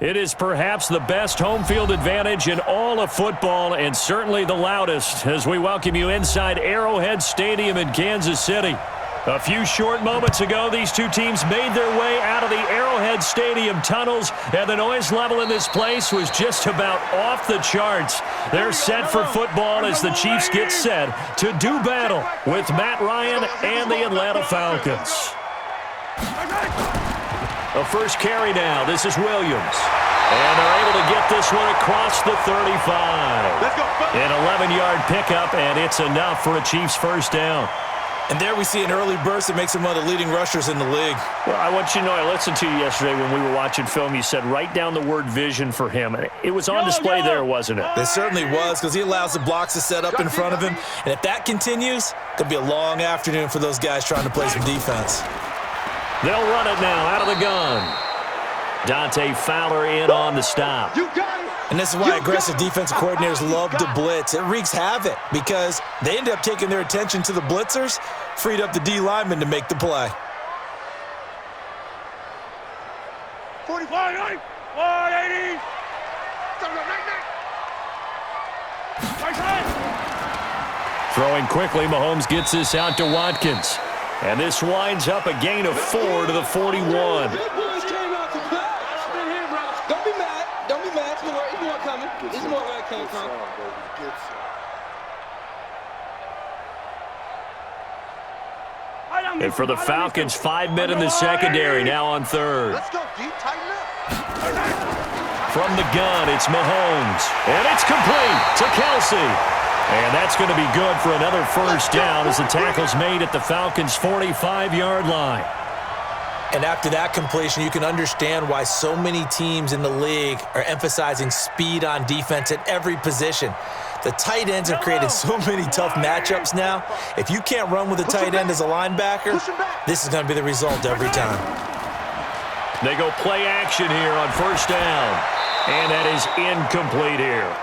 It is perhaps the best home field advantage in all of football and certainly the loudest as we welcome you inside Arrowhead Stadium in Kansas City. A few short moments ago, these two teams made their way out of the Arrowhead Stadium tunnels, and the noise level in this place was just about off the charts. They're set for football as the Chiefs get set to do battle with Matt Ryan and the Atlanta Falcons. A first carry now. This is Williams. And they're able to get this one across the 35. An 11-yard pickup, and it's enough for a Chiefs first down. And there we see an early burst that makes him one of the leading rushers in the league. Well, I want you to know, I listened to you yesterday when we were watching film. You said write down the word vision for him. It was on display there, wasn't it? It certainly was, because he allows the blocks to set up in front of him. And if that continues, it's going to be a long afternoon for those guys trying to play some defense. They'll run it now out of the gun. Dante Fowler in on the stop. And this is why aggressive defensive coordinators love to blitz. It wreaks havoc because they end up taking their attention to the blitzers, freed up the D lineman to make the play. 45, 180. Throwing quickly, Mahomes gets this out to Watkins. And this winds up a gain of 4 to the 41. And for the Falcons, 5 men in the secondary, now on third. Let's go, D. Tighten up. From the gun, it's Mahomes. And it's complete to Kelsey. And that's going to be good for another first down as the tackle's made at the Falcons' 45-yard line. And after that completion, you can understand why so many teams in the league are emphasizing speed on defense at every position. The tight ends have created so many tough matchups now. If you can't run with a tight end as a linebacker, this is going to be the result every time. They go play action here on first down. And that is incomplete here.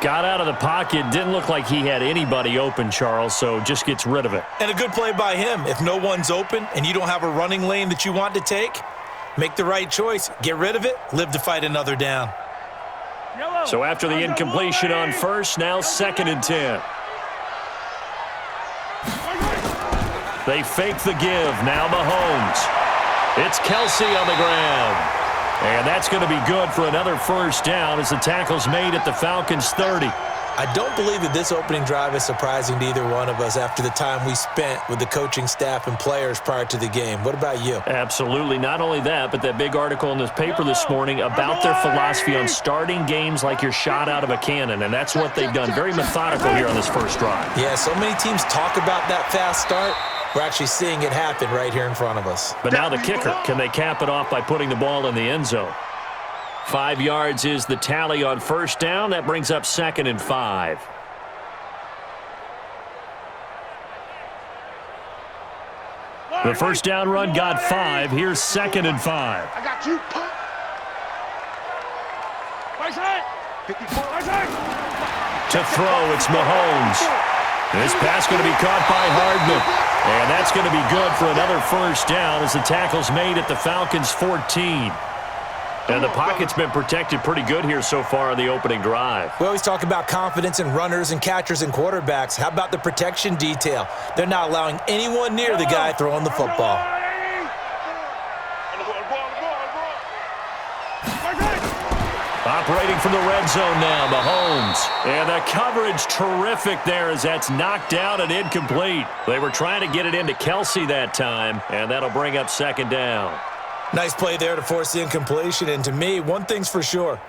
Got out of the pocket. Didn't look like he had anybody open, Charles, so just gets rid of it. And a good play by him. If no one's open and you don't have a running lane that you want to take, make the right choice. Get rid of it. Live to fight another down. So after the incompletion on first, now 2nd and 10. They fake the give. Now Mahomes. It's Kelsey on the ground. And that's going to be good for another first down as the tackle's made at the Falcons' 30. I don't believe that this opening drive is surprising to either one of us after the time we spent with the coaching staff and players prior to the game. What about you? Absolutely. Not only that, but that big article in this paper this morning about their philosophy on starting games like you're shot out of a cannon, and that's what they've done. Very methodical here on this first drive. Yeah, so many teams talk about that fast start. We're actually seeing it happen right here in front of us. But now the kicker. Can they cap it off by putting the ball in the end zone? 5 yards is the tally on first down. That brings up 2nd and 5. The first down run got 5. Here's 2nd and 5. I got you. To throw, it's Mahomes. This pass going to be caught by Hardman. And that's going to be good for another first down as the tackle's made at the Falcons' 14. And the pocket's been protected pretty good here so far on the opening drive. We always talk about confidence in runners and catchers and quarterbacks. How about the protection detail? They're not allowing anyone near the guy throwing the football. Operating from the red zone now, Mahomes. And the coverage terrific there as that's knocked down and incomplete. They were trying to get it into Kelsey that time, and that'll bring up 2nd down. Nice play there to force the incompletion. And to me, one thing's for sure.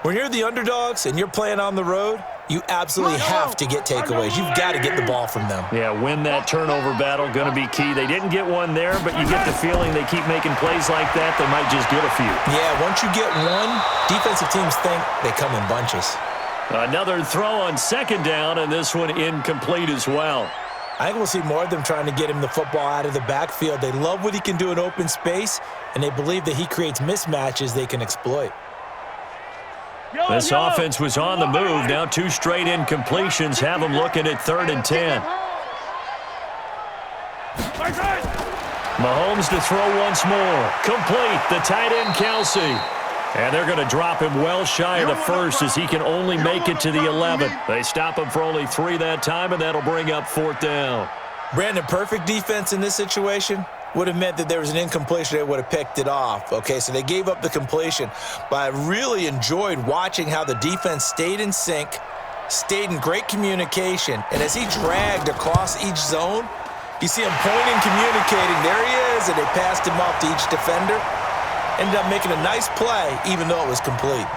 When you're the underdogs and you're playing on the road, you absolutely have to get takeaways. You've got to get the ball from them. Yeah, win that turnover battle, going to be key. They didn't get one there, but you get the feeling they keep making plays like that, they might just get a few. Yeah, once you get one, defensive teams think they come in bunches. Another throw on 2nd down, and this one incomplete as well. I think we'll see more of them trying to get him the football out of the backfield. They love what he can do in open space, and they believe that he creates mismatches they can exploit. This offense was on the move. Now 2 straight incompletions have them looking at 3rd and 10. Mahomes to throw once more. Complete. The tight end, Kelsey. And they're going to drop him well shy of the first as he can only make it to the 11. They stop him for only 3 that time, and that'll bring up 4th down. Brandon, perfect defense in this situation would have meant that there was an incompletion. They would have picked it off. Okay, so they gave up the completion. But I really enjoyed watching how the defense stayed in sync, stayed in great communication, and as he dragged across each zone, you see him pointing, communicating. There he is, and they passed him off to each defender. Ended up making a nice play, even though it was complete.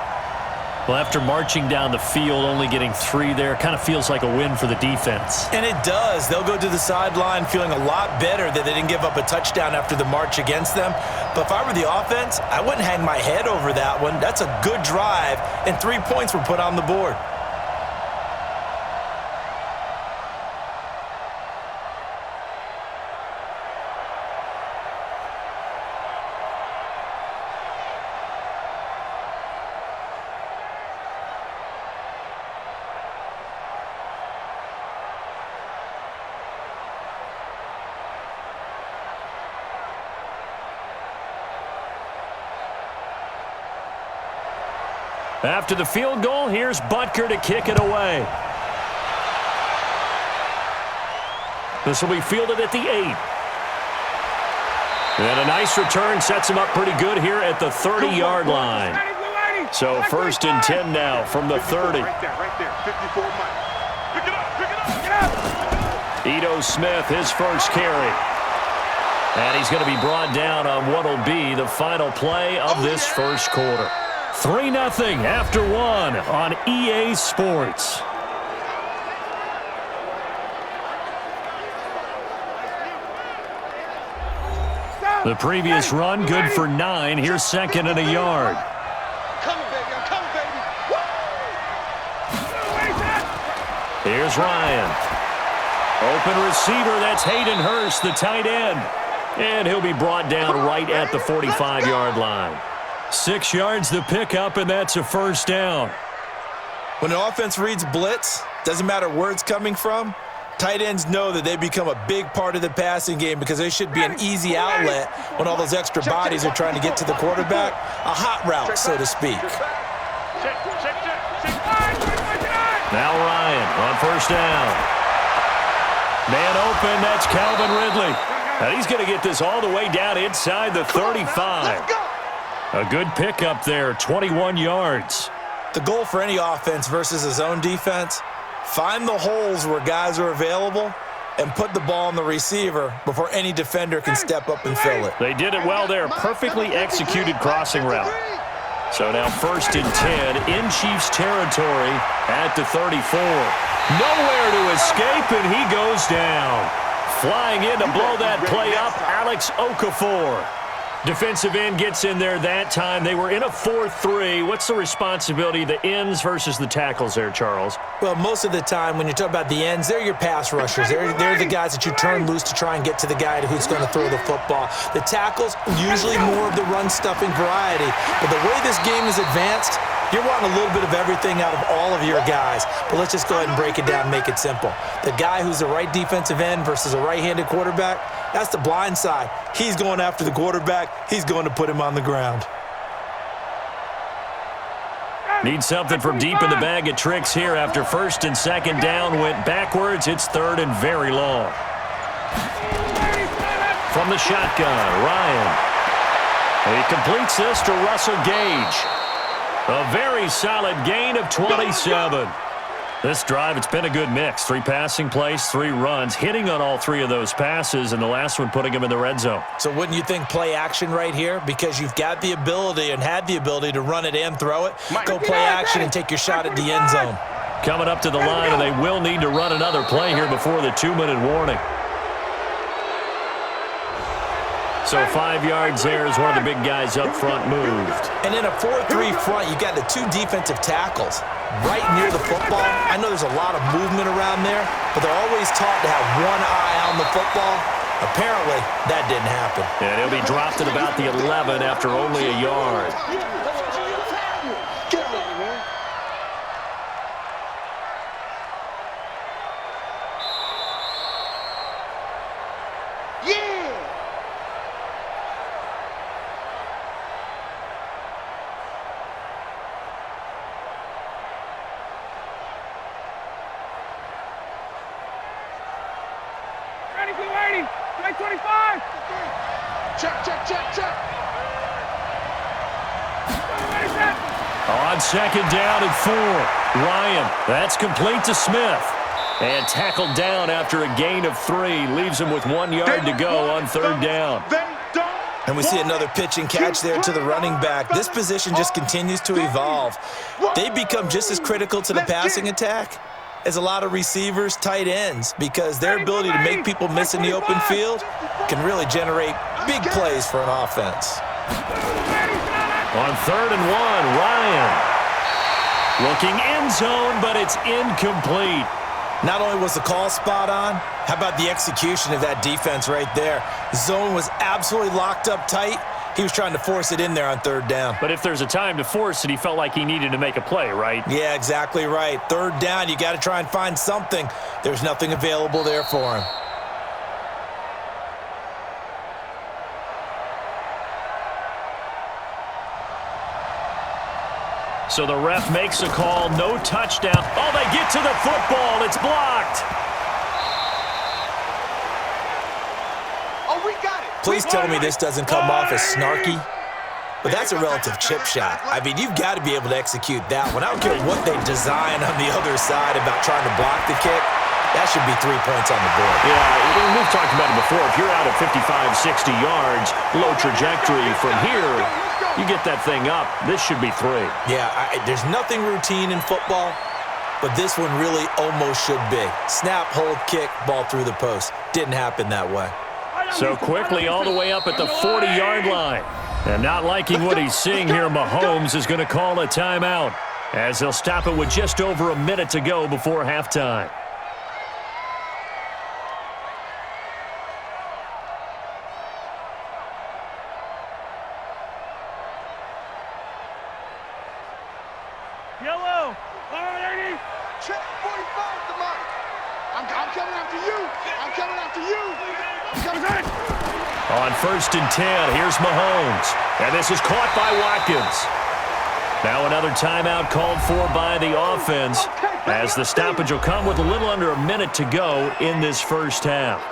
Well, after marching down the field, only getting 3 there, kind of feels like a win for the defense. And it does. They'll go to the sideline feeling a lot better that they didn't give up a touchdown after the march against them. But if I were the offense, I wouldn't hang my head over that one. That's a good drive, and 3 points were put on the board. After the field goal, here's Butker to kick it away. This will be fielded at the 8. And a nice return sets him up pretty good here at the 30-yard line. So 1st and 10 now from the 30. Right there, 54 miles. Pick it up. Ito Smith, his first carry. And he's going to be brought down on what will be the final play of this first quarter. 3-0 after 1 on EA Sports. The previous run, good for 9. Here's 2nd and a yard. Come, baby. I'm coming, baby. Woo! Here's Ryan. Open receiver, that's Hayden Hurst, the tight end. And he'll be brought down right at the 45-yard line. 6 yards the pickup, and that's a 1st down. When an offense reads blitz, doesn't matter where it's coming from, tight ends know that they become a big part of the passing game because they should be an easy outlet when all those extra bodies are trying to get to the quarterback. A hot route, so to speak. Now Ryan on 1st down. Man open, that's Calvin Ridley. Now he's going to get this all the way down inside the 35. A good pickup there, 21 yards. The goal for any offense versus a zone defense, find the holes where guys are available and put the ball on the receiver before any defender can step up and fill it. They did it well there, perfectly executed crossing route. So now 1st and 10 in Chiefs territory at the 34. Nowhere to escape, and he goes down. Flying in to blow that play up, Alex Okafor. Defensive end gets in there that time. They were in a 4-3. What's the responsibility of the ends versus the tackles there, Charles? Well, most of the time when you talk about the ends, they're your pass rushers. They're the guys that you turn loose to try and get to the guy who's going to throw the football. The tackles, usually more of the run-stuffing variety. But the way this game is advanced, you're wanting a little bit of everything out of all of your guys. But let's just go ahead and break it down and make it simple. The guy who's the right defensive end versus a right-handed quarterback, that's the blind side. He's going after the quarterback. He's going to put him on the ground. Need something from deep in the bag of tricks here after 1st and 2nd down went backwards. It's 3rd and very long. From the shotgun, Ryan. He completes this to Russell Gage. A very solid gain of 27. This drive, it's been a good mix. 3 passing plays, 3 runs, hitting on all 3 of those passes, and the last one putting him in the red zone. So wouldn't you think play action right here? Because you've got the ability and had the ability to run it and throw it. Go play action and take your shot at the end zone. Coming up to the line, and they will need to run another play here before the 2-minute warning. So 5 yards there as one of the big guys up front moved. And in a 4-3 front, you got the 2 defensive tackles right near the football. I know there's a lot of movement around there, but they're always taught to have one eye on the football. Apparently, that didn't happen. And he'll be dropped at about the 11 after only a yard. Check. On second down and 4. Ryan, that's complete to Smith. And tackled down after a gain of 3. Leaves him with 1 yard to go on third down. And we see another pitch and catch there to the running back. This position just continues to evolve. They become just as critical to the passing attack as a lot of receivers, tight ends, because their ability to make people miss in the open field can really generate big plays for an offense. On 3rd and 1, Ryan. Looking end zone, but it's incomplete. Not only was the call spot on, how about the execution of that defense right there? The zone was absolutely locked up tight. He was trying to force it in there on 3rd down. But if there's a time to force it, he felt like he needed to make a play, right? Yeah, exactly right. 3rd down, you got to try and find something. There's nothing available there for him. So the ref makes a call, no touchdown. Oh, they get to the football. It's blocked. Oh, we got it. Please tell me this doesn't come off as snarky. But that's a relative chip shot. I mean, you've got to be able to execute that one. I don't care what they design on the other side about trying to block the kick. That should be 3 points on the board. Yeah, we've talked about it before. If you're out at 55, 60 yards, low trajectory from here, you get that thing up. This should be 3. Yeah, there's nothing routine in football, but this one really almost should be. Snap, hold, kick, ball through the post. Didn't happen that way. So quickly all the way up at the 40-yard line. And not liking what he's seeing here, Mahomes is going to call a timeout as they'll stop it with just over a minute to go before halftime. Yellow. All right, Ernie. Check 45 the mark. I'm coming after you. I'm coming after you. I'm coming back. On 1st and 10, here's Mahomes. And this is caught by Watkins. Now another timeout called for by the offense as the stoppage will come with a little under a minute to go in this first half.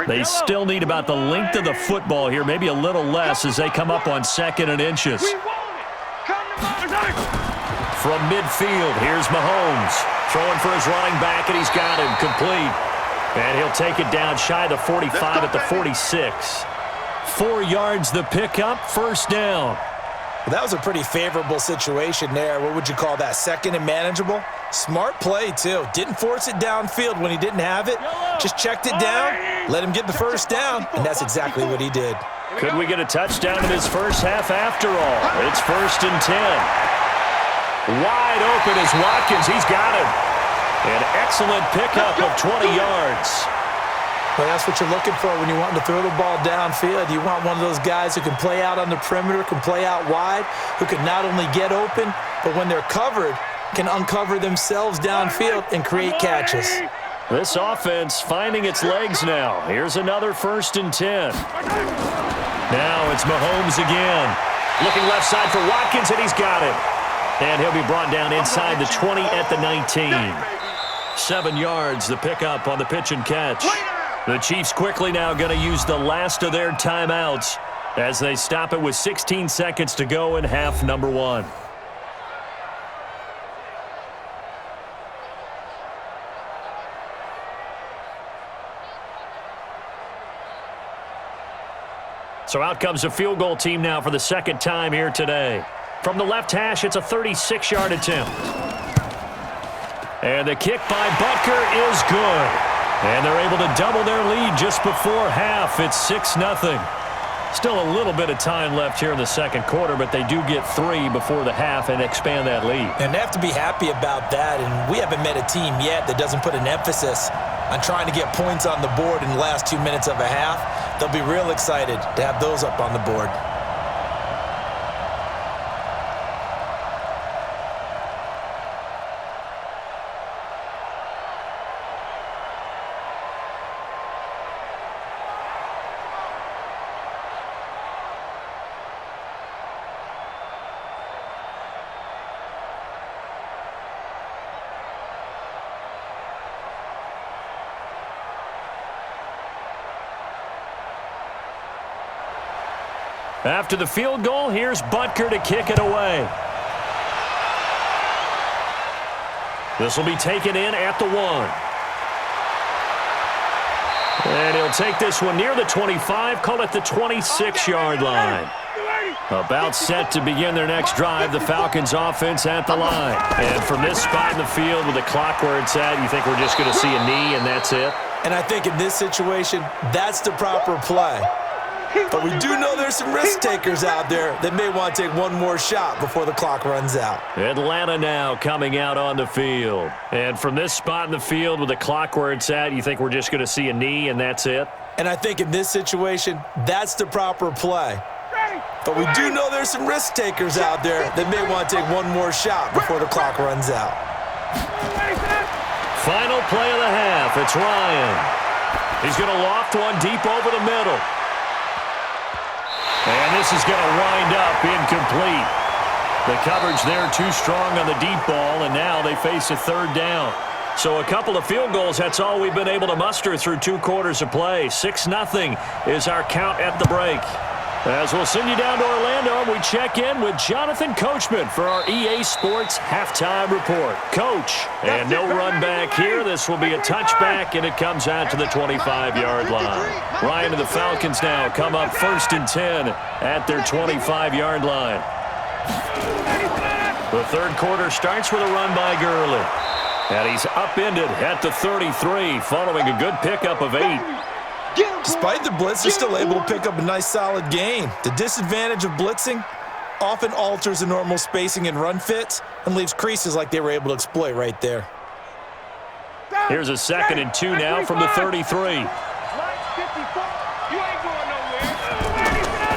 They still need about the length of the football here, maybe a little less as they come up on 2nd and inches. From midfield, here's Mahomes. Throwing for his running back, and he's got him complete. And he'll take it down shy of the 45 at the 46. 4 yards the pickup, 1st down. Well, that was a pretty favorable situation there. What would you call that? 2nd and manageable? Smart play, too. Didn't force it downfield when he didn't have it. Just checked it down, let him get the 1st down, and that's exactly what he did. Could we get a touchdown in this first half after all? It's 1st and 10. Wide open is Watkins. He's got him. An excellent pickup of 20 yards. Well, that's what you're looking for when you want to throw the ball downfield. You want one of those guys who can play out on the perimeter, can play out wide, who can not only get open, but when they're covered, can uncover themselves downfield and create catches. This offense finding its legs now. Here's another 1st and 10. Now it's Mahomes again. Looking left side for Watkins, and he's got it. And he'll be brought down inside the 20 at the 19. 7 yards, the pickup on the pitch and catch. The Chiefs quickly now going to use the last of their timeouts as they stop it with 16 seconds to go in half number 1. So out comes a field goal team now for the 2nd time here today. From the left hash, it's a 36-yard attempt. And the kick by Butker is good. And they're able to double their lead just before half. It's 6-0. Still a little bit of time left here in the 2nd quarter, but they do get 3 before the half and expand that lead. And they have to be happy about that. And we haven't met a team yet that doesn't put an emphasis on trying to get points on the board in the last 2 minutes of a half. They'll be real excited to have those up on the board. After the field goal, here's Butker to kick it away. This will be taken in at the 1. And he'll take this one near the 25, call it the 26-yard line. About set to begin their next drive, the Falcons offense at the line. And from this spot in the field with the clock where it's at, you think we're just going to see a knee and that's it? And I think in this situation, that's the proper play. But we do know there's some risk takers out there that may want to take one more shot before the clock runs out. Atlanta now coming out on the field. And from this spot in the field with the clock where it's at, you think we're just going to see a knee and that's it? And I think in this situation, that's the proper play. But we do know there's some risk takers out there that may want to take one more shot before the clock runs out. Final play of the half. It's Ryan. He's going to loft one deep over the middle. And this is going to wind up incomplete. The coverage there too strong on the deep ball, and now they face a third down. So a couple of field goals, that's all we've been able to muster through 2 quarters of play. 6-0 is our count at the break. As we'll send you down to Orlando, we check in with Jonathan Coachman for our EA Sports Halftime Report. Coach, and no run back here. This will be a touchback, and it comes out to the 25-yard line. Ryan and the Falcons now come up 1st and 10 at their 25-yard line. The third quarter starts with a run by Gurley. And he's upended at the 33, following a good pickup of 8. Despite the blitz, they're still able to pick up a nice solid gain. The disadvantage of blitzing often alters the normal spacing and run fits and leaves creases like they were able to exploit right there. Here's a 2nd and 2 now from the 33.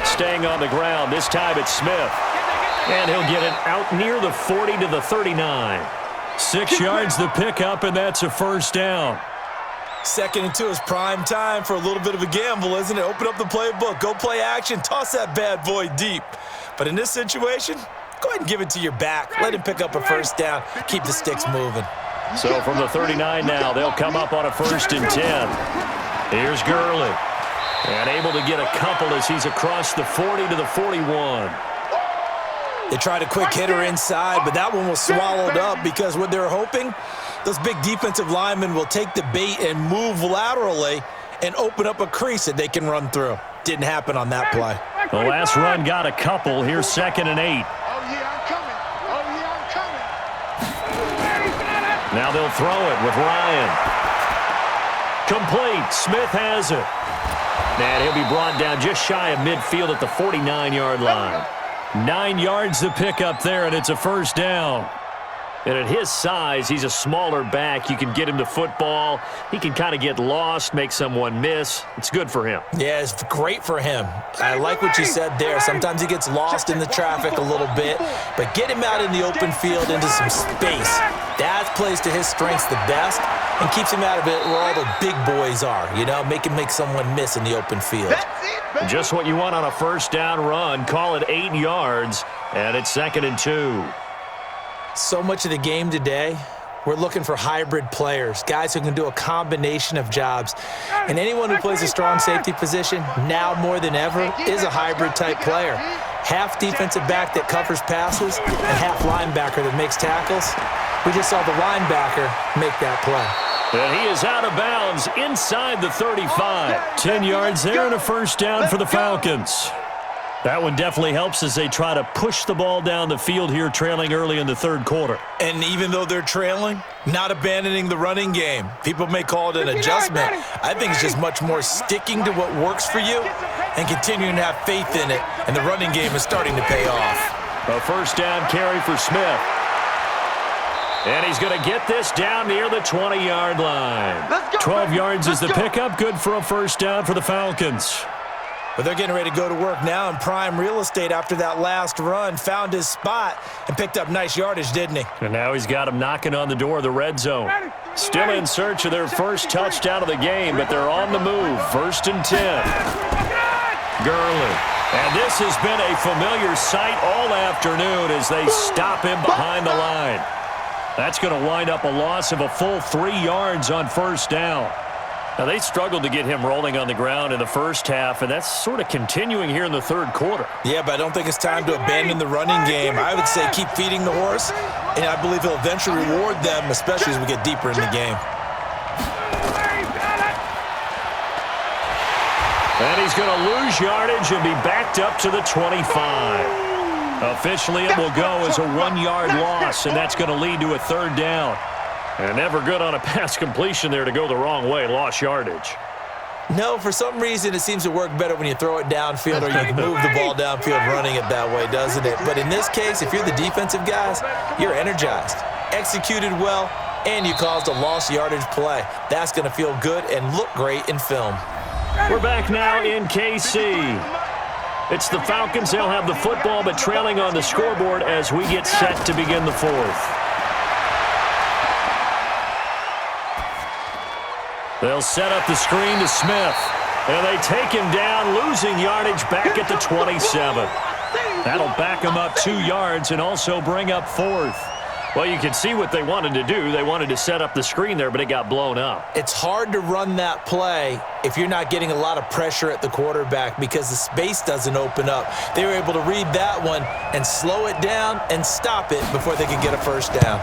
Staying on the ground, this time it's Smith. And he'll get it out near the 40 to the 39. 6 yards the pickup, and that's a first down. 2nd and 2 is prime time for a little bit of a gamble, isn't it? Open up the playbook, go play action, toss that bad boy deep. But in this situation, go ahead and give it to your back. Let him pick up a first down, keep the sticks moving. So from the 39 now, they'll come up on a 1st and 10. Here's Gurley. And able to get a couple as he's across the 40 to the 41. They tried a quick hitter inside, but that one was swallowed up because what they're hoping, those big defensive linemen will take the bait and move laterally and open up a crease that they can run through. Didn't happen on that play. The last run got a couple. Here's 2nd and 8. Oh, yeah, I'm coming. Oh, yeah, I'm coming. Now they'll throw it with Ryan. Complete. Smith has it. And he'll be brought down just shy of midfield at the 49-yard line. 9 yards to pick up there, and it's a first down. And at his size, he's a smaller back. You can get him to football. He can kind of get lost, make someone miss. It's good for him. Yeah, it's great for him. I like what you said there. Sometimes he gets lost in the traffic a little bit, but get him out in the open field into some space. That plays to his strengths the best and keeps him out of it where all the big boys are, you know, make someone miss in the open field. Just what you want on a first down run. Call it 8 yards, and it's 2nd and 2. So much of the game today, we're looking for hybrid players, guys who can do a combination of jobs. And anyone who plays a strong safety position, now more than ever, is a hybrid-type player. Half defensive back that covers passes and half linebacker that makes tackles. We just saw the linebacker make that play. And he is out of bounds inside the 35. 10 yards there and a first down for the Falcons. That one definitely helps as they try to push the ball down the field here, trailing early in the third quarter. And even though they're trailing, not abandoning the running game. People may call it an adjustment. I think it's just much more sticking to what works for you and continuing to have faith in it. And the running game is starting to pay off. A first down carry for Smith. And he's going to get this down near the 20-yard line. 12 yards is the pickup. Good for a first down for the Falcons. But they're getting ready to go to work now in prime real estate after that last run. Found his spot and picked up nice yardage, didn't he? And now he's got him knocking on the door of the red zone. Still in search of their first touchdown of the game, but they're on the move. 1st and 10. Gurley. And this has been a familiar sight all afternoon as they stop him behind the line. That's going to wind up a loss of a full 3 yards on first down. Now, they struggled to get him rolling on the ground in the first half, and that's sort of continuing here in the third quarter. Yeah, but I don't think it's time to abandon the running game. I would say keep feeding the horse, and I believe he'll eventually reward them, especially as we get deeper in the game. And he's going to lose yardage and be backed up to the 25. Officially, it will go as a 1-yard loss, and that's going to lead to a third down. And never good on a pass completion there to go the wrong way. Lost yardage. No, for some reason it seems to work better when you throw it downfield or you move the ball downfield running it that way, doesn't it? But in this case, if you're the defensive guys, you're energized, executed well, and you caused a lost yardage play. That's going to feel good and look great in film. We're back now in KC. It's the Falcons. They'll have the football, but trailing on the scoreboard as we get set to begin the fourth. They'll set up the screen to Smith. And they take him down, losing yardage back at the 27. That'll back him up 2 yards and also bring up fourth. Well, you can see what they wanted to do. They wanted to set up the screen there, but it got blown up. It's hard to run that play if you're not getting a lot of pressure at the quarterback because the space doesn't open up. They were able to read that one and slow it down and stop it before they could get a first down.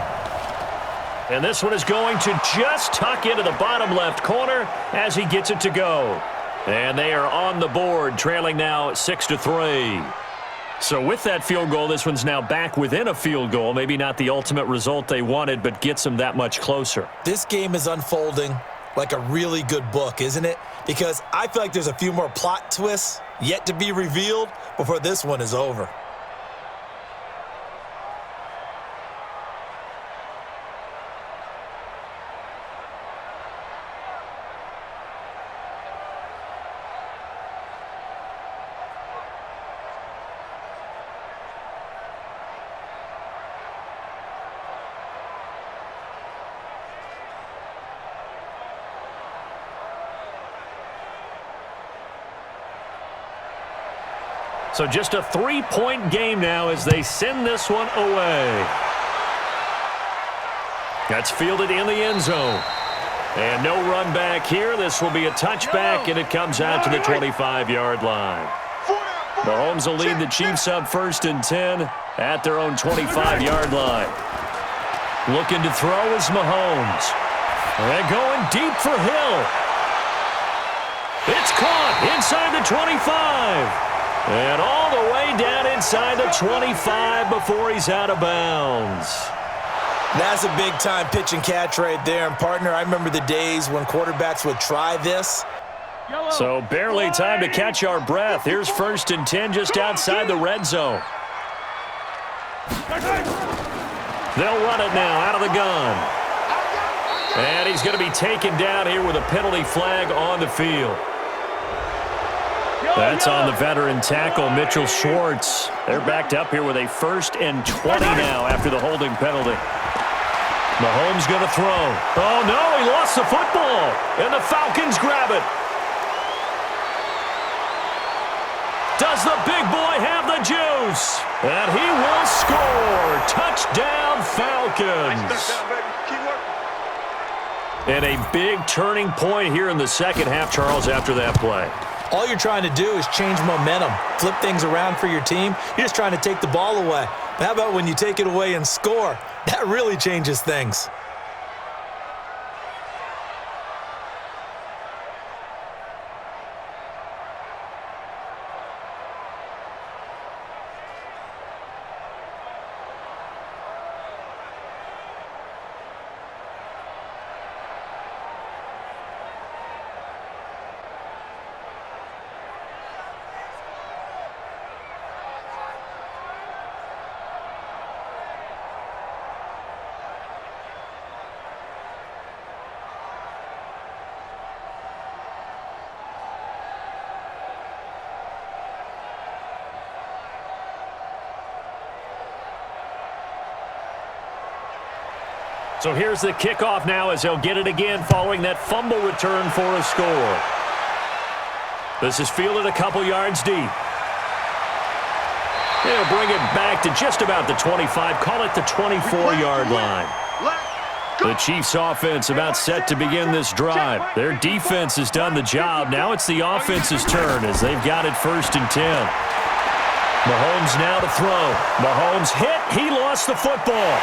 And this one is going to just tuck into the bottom left corner as he gets it to go. And they are on the board, trailing now 6-3. So with that field goal, this one's now back within a field goal. Maybe not the ultimate result they wanted, but gets them that much closer. This game is unfolding like a really good book, isn't it? Because I feel like there's a few more plot twists yet to be revealed before this one is over. So just a 3-point game now as they send this one away. That's fielded in the end zone. And no run back here. This will be a touchback, and it comes out to the 25-yard line. Mahomes will lead the Chiefs up 1st and 10 at their own 25-yard line. Looking to throw is Mahomes. And going deep for Hill. It's caught inside the 25. And all the way down inside the 25 before he's out of bounds. That's a big-time pitch and catch right there. And, partner, I remember the days when quarterbacks would try this. So barely time to catch our breath. Here's 1st and 10 just outside the red zone. They'll run it now out of the gun. And he's going to be taken down here with a penalty flag on the field. That's on the veteran tackle, Mitchell Schwartz. They're backed up here with a 1st and 20 now after the holding penalty. Mahomes going to throw. Oh, no, he lost the football. And the Falcons grab it. Does the big boy have the juice? And he will score. Touchdown, Falcons. And a big turning point here in the second half, Charles, after that play. All you're trying to do is change momentum, flip things around for your team. You're just trying to take the ball away. How about when you take it away and score? That really changes things. So here's the kickoff now as they'll get it again following that fumble return for a score. This is fielded a couple yards deep. They'll bring it back to just about the 25. Call it the 24-yard line. The Chiefs offense about set to begin this drive. Their defense has done the job. Now it's the offense's turn as they've got it 1st and 10. Mahomes now to throw. Mahomes hit. He lost the football.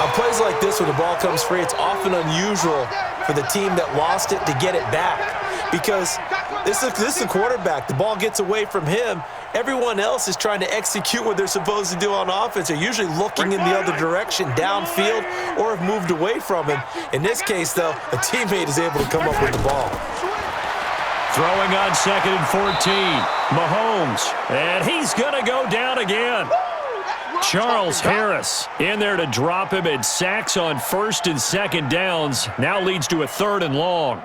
On plays like this where the ball comes free, it's often unusual for the team that lost it to get it back because this is the quarterback. The ball gets away from him. Everyone else is trying to execute what they're supposed to do on offense. They're usually looking in the other direction, downfield, or have moved away from him. In this case, though, a teammate is able to come up with the ball. Throwing on 2nd and 14. Mahomes, and he's going to go down again. Charles Harris in there to drop him, and sacks on 1st and 2nd downs. Now leads to a 3rd and long.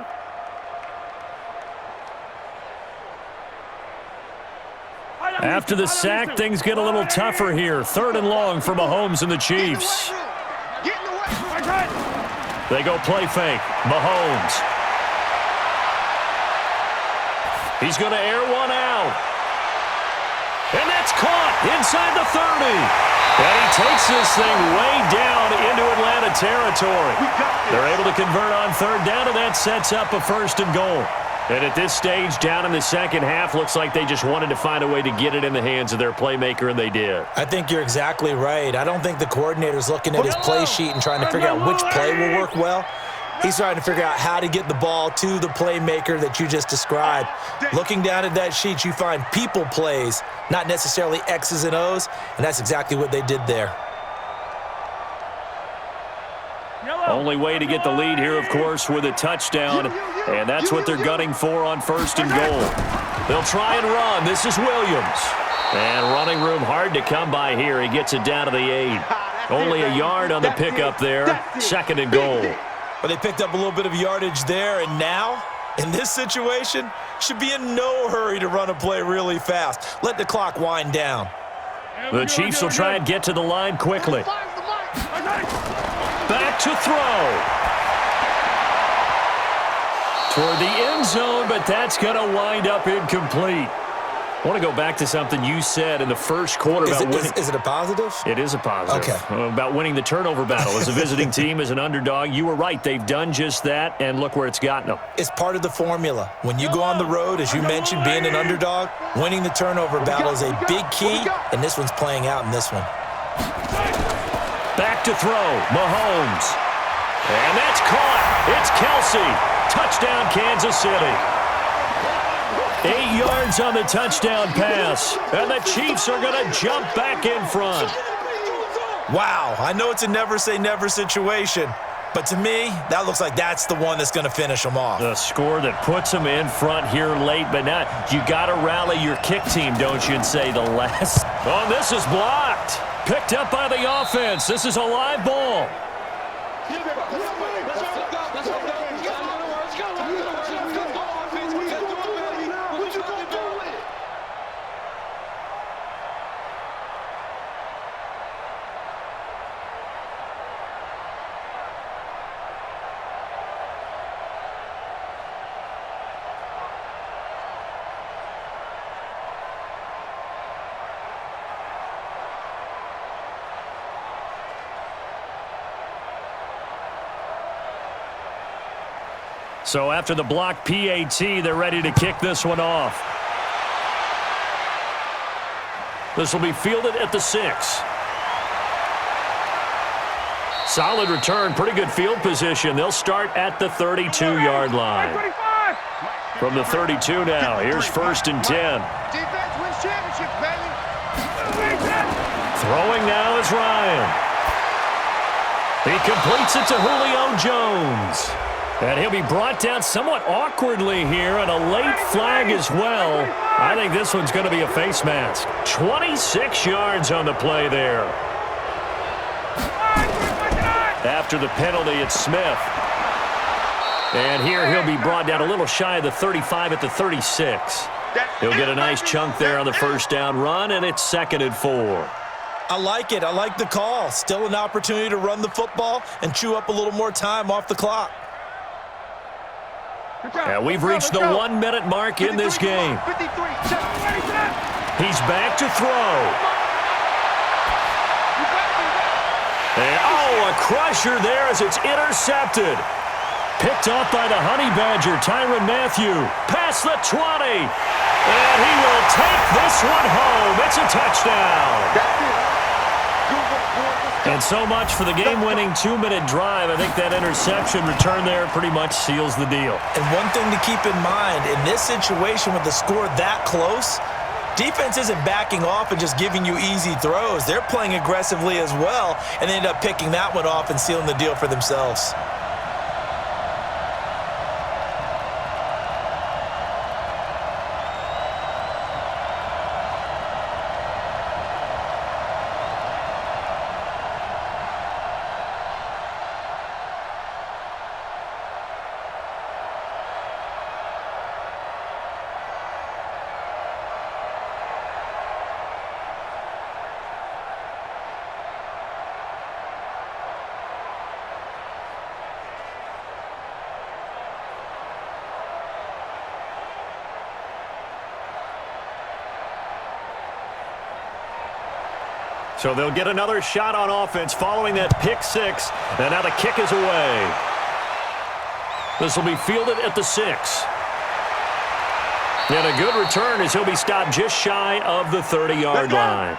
After the sack, things get a little tougher here. 3rd and long for Mahomes and the Chiefs. They go play fake. Mahomes. He's going to air one out. And that's caught inside the 30. And he takes this thing way down into Atlanta territory. They're able to convert on 3rd down, and that sets up a 1st and goal. And at this stage, down in the second half, looks like they just wanted to find a way to get it in the hands of their playmaker, and they did. I think you're exactly right. I don't think the coordinator's looking at his play sheet and trying to figure out which play will work well. He's trying to figure out how to get the ball to the playmaker that you just described. Looking down at that sheet, you find people plays, not necessarily X's and O's, and that's exactly what they did there. Only way to get the lead here, of course, with a touchdown, and that's what they're gunning for on 1st and goal. They'll try and run. This is Williams. And running room hard to come by here. He gets it down to the 8. Only a yard on the pickup there. 2nd and goal. But they picked up a little bit of yardage there, and now, in this situation, should be in no hurry to run a play really fast. Let the clock wind down. The Chiefs will try and get to the line quickly. Back to throw. Toward the end zone, but that's going to wind up incomplete. I want to go back to something you said in the first quarter about winning. Is it a positive? It is a positive. Okay. About winning the turnover battle. As a visiting team, as an underdog, you were right. They've done just that, and look where it's gotten them. It's part of the formula. When you go on the road, as you mentioned, being an underdog, winning the turnover battle is a big key, and this one's playing out in this one. Back to throw. Mahomes. And that's caught. It's Kelsey. Touchdown, Kansas City. 8 yards on the touchdown pass. And the Chiefs are going to jump back in front. Wow, I know it's a never-say-never situation, but to me, that looks like that's the one that's going to finish them off. The score that puts them in front here late, but now you got to rally your kick team, don't you, and say the last. Oh, this is blocked. Picked up by the offense. This is a live ball. So after the block PAT, they're ready to kick this one off. This will be fielded at the 6. Solid return, pretty good field position. They'll start at the 32-yard line. From the 32 now, here's 1st and 10. Defense wins championships, baby. Throwing now is Ryan. He completes it to Julio Jones. And he'll be brought down somewhat awkwardly here, and a late flag as well. I think this one's going to be a face mask. 26 yards on the play there. After the penalty, it's Smith. And here he'll be brought down a little shy of the 35 at the 36. He'll get a nice chunk there on the first down run, and it's 2nd and 4. I like it. I like the call. Still an opportunity to run the football and chew up a little more time off the clock. And we've reached the 1-minute mark in this game. He's back to throw. And, oh, a crusher there as it's intercepted. Picked up by the Honey Badger, Tyrann Mathieu. Past the 20. And he will take this one home. It's a touchdown. That's it. Good work, boy. And so much for the game-winning 2-minute drive. I think that interception return there pretty much seals the deal. And one thing to keep in mind, in this situation with the score that close, defense isn't backing off and just giving you easy throws. They're playing aggressively as well, and they end up picking that one off and sealing the deal for themselves. So they'll get another shot on offense following that pick six. And now the kick is away. This will be fielded at the 6. And a good return as he'll be stopped just shy of the 30-yard line.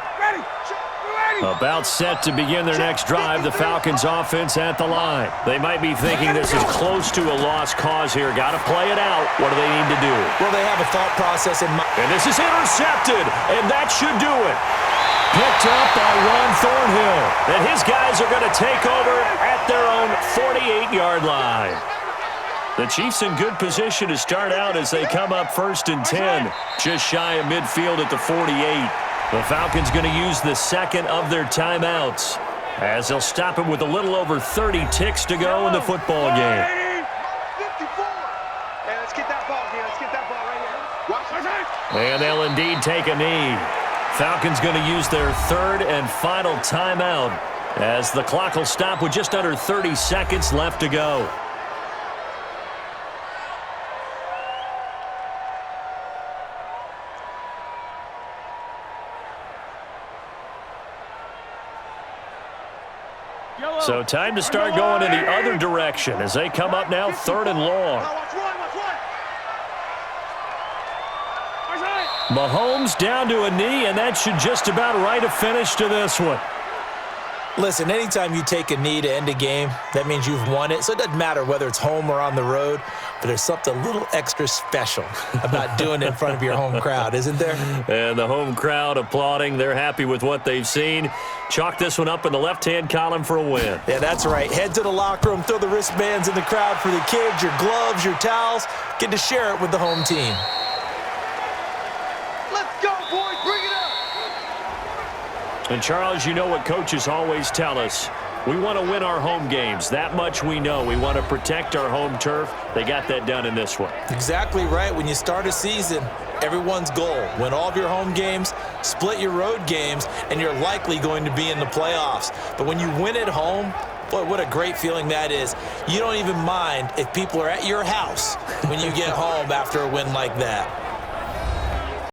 About set to begin their next drive, the Falcons offense at the line. They might be thinking this is close to a lost cause here. Got to play it out. What do they need to do? Well, they have a thought process in mind. And this is intercepted, and that should do it. Picked up by Ron Thornhill. And his guys are going to take over at their own 48-yard line. The Chiefs in good position to start out as they come up 1st and 10, just shy of midfield at the 48. The Falcons going to use the second of their timeouts as they'll stop it with a little over 30 ticks to go in the football game. 54. Hey, let's get that ball here. Let's get that ball right here. Watch. And they'll indeed take a knee. Falcons going to use their third and final timeout as the clock will stop with just under 30 seconds left to go. So time to start going in the other direction as they come up now 3rd and long. Mahomes down to a knee, and that should just about write a finish to this one. Listen, anytime you take a knee to end a game, that means you've won it. So it doesn't matter whether it's home or on the road, but there's something a little extra special about doing it in front of your home crowd, isn't there? And the home crowd applauding. They're happy with what they've seen. Chalk this one up in the left-hand column for a win. Yeah, that's right. Head to the locker room, throw the wristbands in the crowd for the kids, your gloves, your towels. Get to share it with the home team. Let's go, boys. Bring it up. And, Charles, you know what coaches always tell us. We want to win our home games. That much we know. We want to protect our home turf. They got that done in this one. Exactly right. When you start a season, everyone's goal, win all of your home games, split your road games, and you're likely going to be in the playoffs. But when you win at home, boy, what a great feeling that is. You don't even mind if people are at your house when you get home after a win like that.